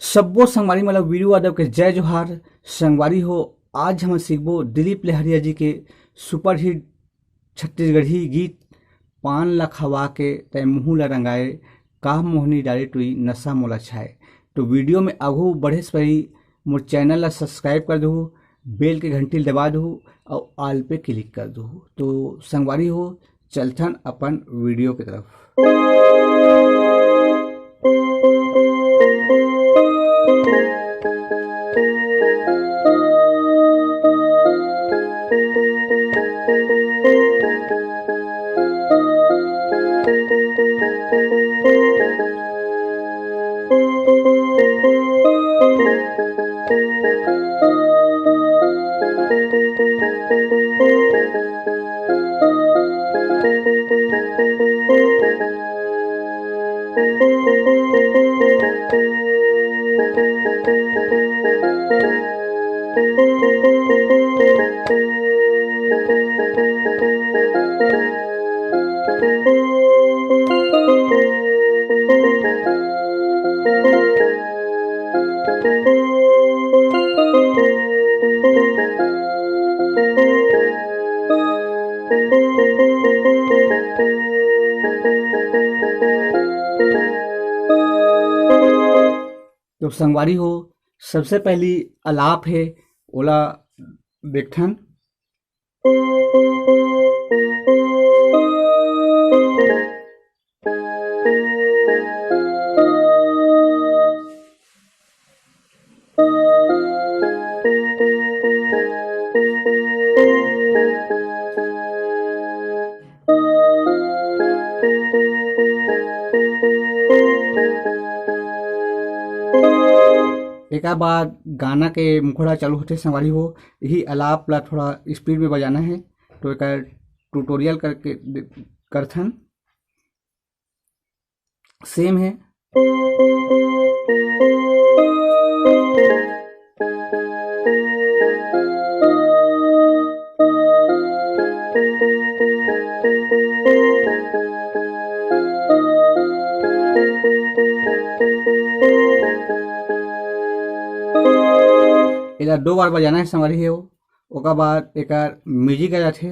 सब्बो संगवारी मतलब वीरू यादव के जय जोहार। संगवारी हो, आज हम सीखबो दिलीप लहरिया जी के सुपरहिट छत्तीसगढ़ी गीत पान ला खवा के तय मुँह ला रंगाए, का मोहनी डाले टुई नशा मोला छाए। तो वीडियो में आगू बढ़े से पहले मोर चैनल ला सब्सक्राइब कर दो, बेल के घंटी दबा दो और आल पे क्लिक कर दो। तो संगवारी हो, चलथन अपन वीडियो की तरफ। तो संगवारी हो, सबसे पहली अलाप है ओला देखथन। एक बाद गाना के मुखड़ा चालू होते संगवारी हो, यही अलाप ला थोड़ा स्पीड में बजाना है। तो एक ट्यूटोरियल करके करथन सेम है। एला 2 बार बजाना है संगवारी हो, ओकर बाद एक म्यूजिक आ जाथे।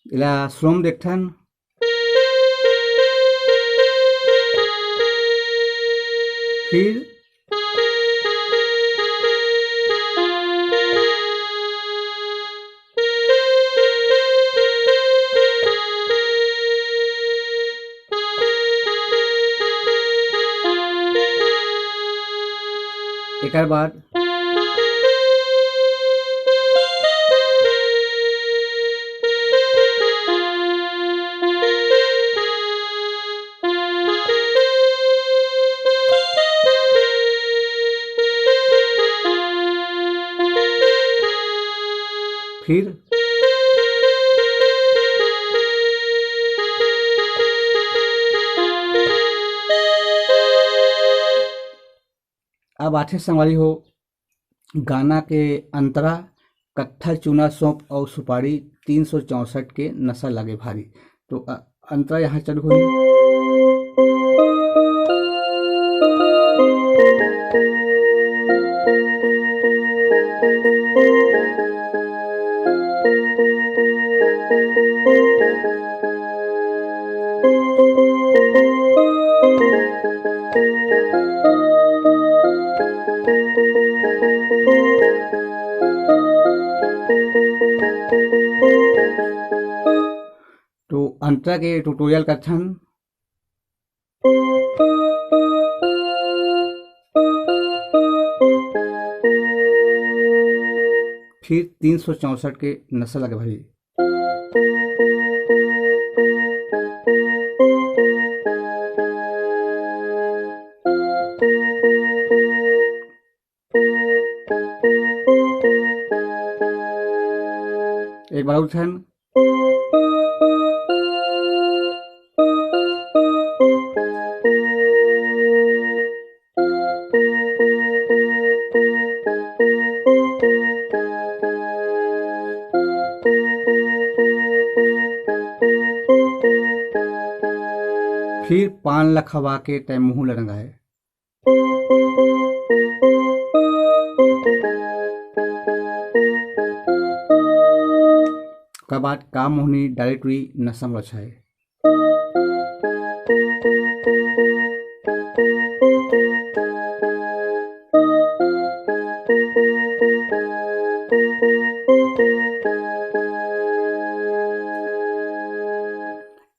एला स्लोम देखथन। फिर एक बाद फिर अब आठे संगवारी हो, गाना के अंतरा कट्ठा चूना सौंप और सुपारी 364 के नशा लगे भारी। तो अंतरा यहाँ चालू हुई। तो अंतरा के ट्यूटोरियल करथन। फिर 364 के नशा लगे भाई। एक बार उठन फिर पान ला खवाके तै मुँह ला रंगाए। ओकर बाद का मोहनी डायरेक्ट हुई नसम रचाए।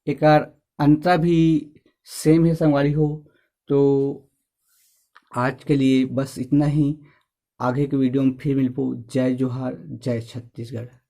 एकर अंतरा भी सेम है संगवारी हो। तो आज के लिए बस इतना ही। आगे के वीडियो में फिर मिलबो। जय जोहार, जय छत्तीसगढ़।